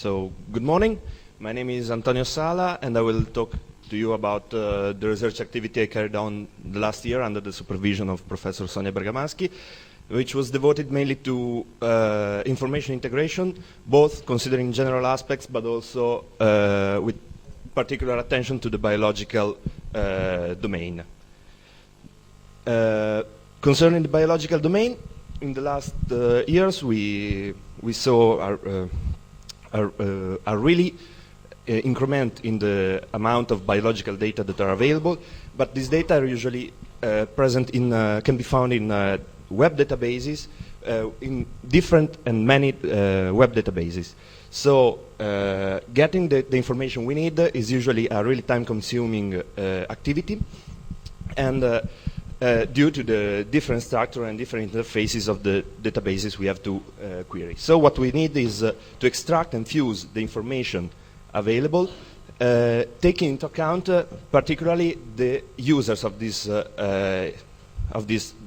So, good morning. My name is Antonio Sala, and I will talk to you about the research activity I carried on the last year under the supervision of Professor Sonia Bergamaschi, which was devoted mainly to information integration, both considering general aspects, but also with particular attention to the biological domain. Concerning the biological domain, in the last years, we saw a really increment in the amount of biological data that are available, but these data are usually present in, can be found in web databases, in different and many web databases. So getting the information we need is usually a really time-consuming activity, and due to the different structure and different interfaces of the databases we have to query. So what we need is to extract and fuse the information available, taking into account particularly the users of these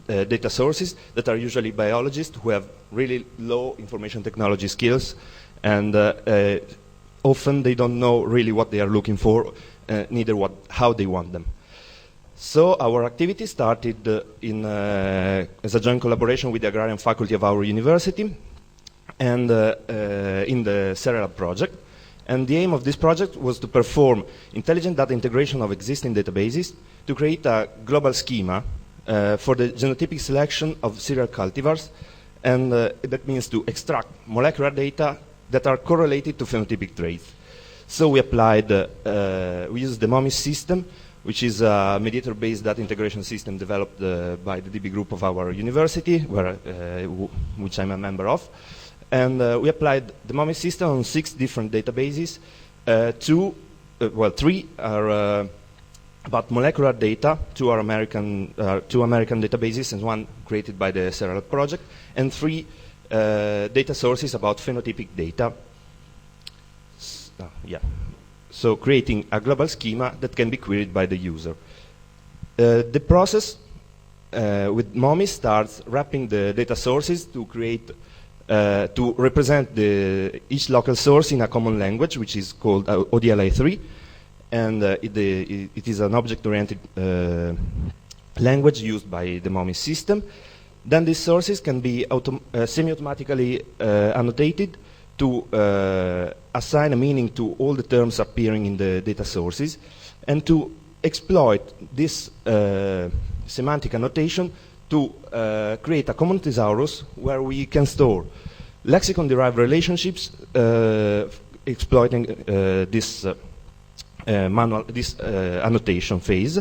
data sources that are usually biologists who have really low information technology skills, and often they don't know really what they are looking for, neither how they want them. So our activity started as a joint collaboration with the agrarian faculty of our university and in the Sala project. And the aim of this project was to perform intelligent data integration of existing databases to create a global schema for the genotypic selection of cereal cultivars, and that means to extract molecular data that are correlated to phenotypic traits. So we applied, we used the MOMIS system, which is a mediator-based data integration system developed by the DB group of our university, which I'm a member of. And we applied the MOMIS system on 6 different databases. 3 are about molecular data, 2 are American databases, and 1 created by the Sala project, and 3 data sources about phenotypic data. So creating a global schema that can be queried by the user. The process with MOMIS starts wrapping the data sources to create, to represent each local source in a common language, which is called ODLI3, and it is an object-oriented language used by the MOMIS system. Then these sources can be semi-automatically annotated to assign a meaning to all the terms appearing in the data sources, and to exploit this semantic annotation to create a common thesaurus where we can store lexicon-derived relationships exploiting this annotation phase.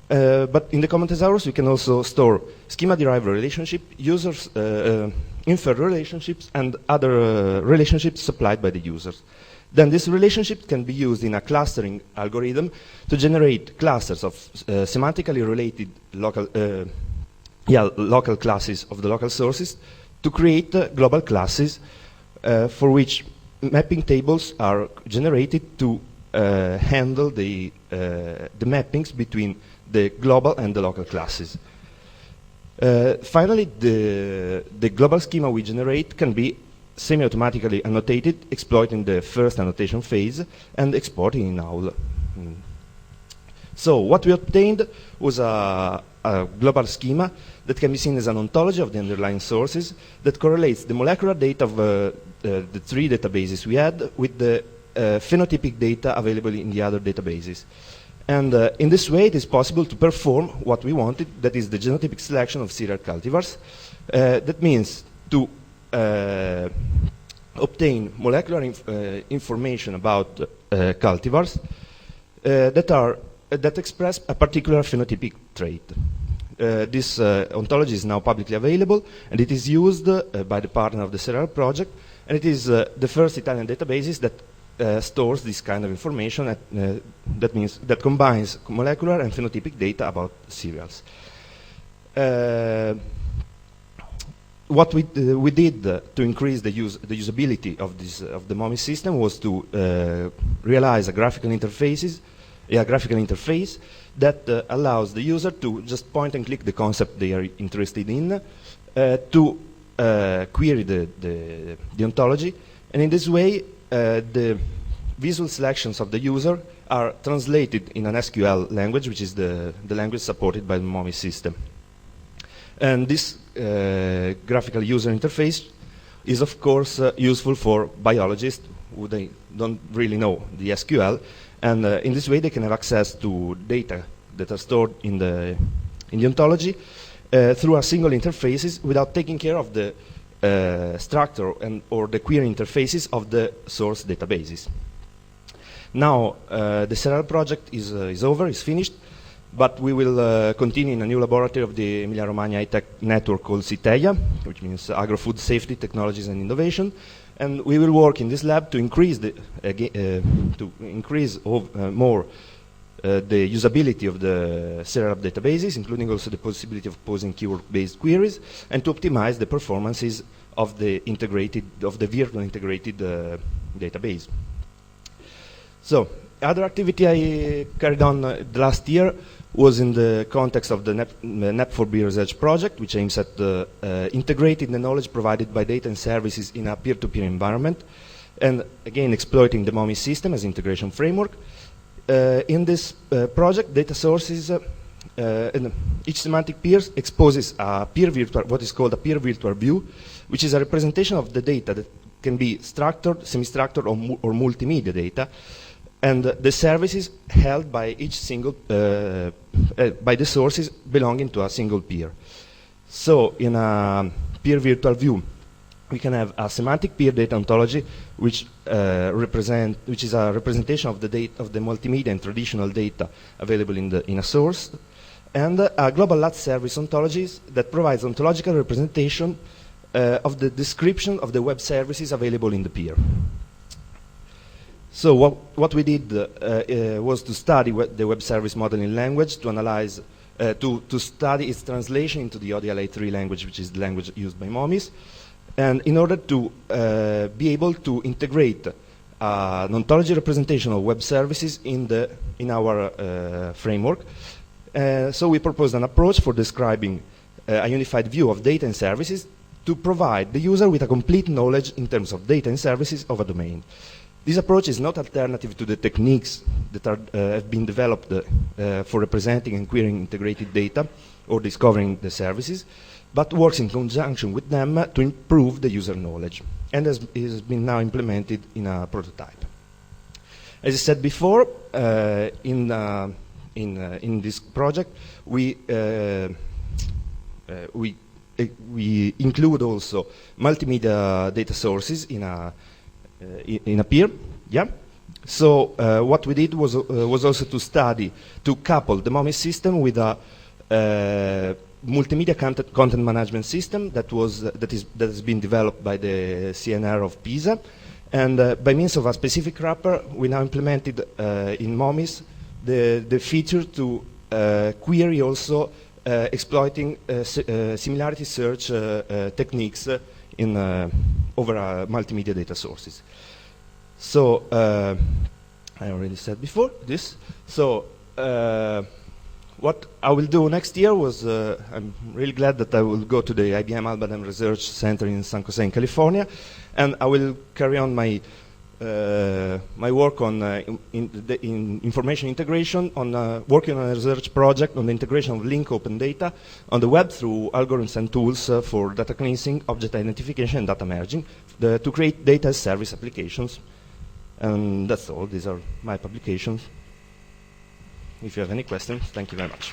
But in the common thesaurus, we can also store schema-derived relationship, users, inferred relationships, and other relationships supplied by the users. Then this relationship can be used in a clustering algorithm to generate clusters of semantically related local classes of the local sources to create global classes for which mapping tables are generated to handle the mappings between the global and the local classes. Finally, the global schema we generate can be semi-automatically annotated, exploiting the first annotation phase and exporting in OWL. So what we obtained was a global schema that can be seen as an ontology of the underlying sources that correlates the molecular data of the 3 databases we had with the phenotypic data available in the other databases. And in this way, it is possible to perform what we wanted, that is the genotypic selection of cereal cultivars. That means to obtain molecular information about cultivars that express a particular phenotypic trait. This ontology is now publicly available, and it is used by the partner of the Sala project, and it is the first Italian database that stores this kind of information. That means that combines molecular and phenotypic data about cereals. What we did to increase the usability of the MOMIS system was to realize a graphical interface that allows the user to just point and click the concept they are interested in, to query the ontology, and in this way the visual selections of the user are translated in an SQL language, which is the language supported by the MOMI system. And this graphical user interface is, of course, useful for biologists who they don't really know the SQL, and in this way they can have access to data that are stored in the ontology through a single interfaces without taking care of the structure or the query interfaces of the source databases. Now, the Sala project is over, is finished, but we will continue in a new laboratory of the Emilia-Romagna high-tech network called CITEIA, which means Agro-Food Safety, Technologies and Innovation, and we will work in this lab to increase more the usability of the Sala databases, including also the possibility of posing keyword-based queries, and to optimize the performances of the virtual integrated database. So, other activity I carried on the last year was in the context of the NEP4B research project, which aims at integrating the knowledge provided by data and services in a peer-to-peer environment, and again exploiting the MOMI system as integration framework. In this project, data sources, and each semantic peer exposes a peer virtual, what is called a peer virtual view, which is a representation of the data that can be structured, semi-structured, or multimedia data, and the services held by each single, by the sources belonging to a single peer. So in a peer virtual view, we can have a semantic peer data ontology, which is a representation of the data of the multimedia and traditional data available in a source, and a global LAT service ontologies that provides ontological representation of the description of the web services available in the peer. So what we did was to study the web service modeling language, to analyze, to study its translation into the ODLA3 language, which is the language used by MOMIs, and in order to be able to integrate an ontology representation of web services in our framework. So we proposed an approach for describing a unified view of data and services to provide the user with a complete knowledge in terms of data and services of a domain. This approach is not alternative to the techniques that have been developed for representing and querying integrated data or discovering the services, but works in conjunction with them to improve the user knowledge, and has been now implemented in a prototype. As I said before, in this project, we include also multimedia data sources in a peer. Yeah. So what we did was also to couple the MOMI system with a multimedia content management system that has been developed by the CNR of Pisa, and by means of a specific wrapper, we now implemented in MOMIs the feature to query also exploiting similarity search techniques over multimedia data sources. So I already said before this. So what I will do next year was, I'm really glad that I will go to the IBM Albadan Research Center in San Jose in California, and I will carry on my work on in information integration, on working on a research project on the integration of link open data on the web through algorithms and tools for data cleansing, object identification, and data merging to create data as service applications. And that's all. These are my publications. If you have any questions, thank you very much.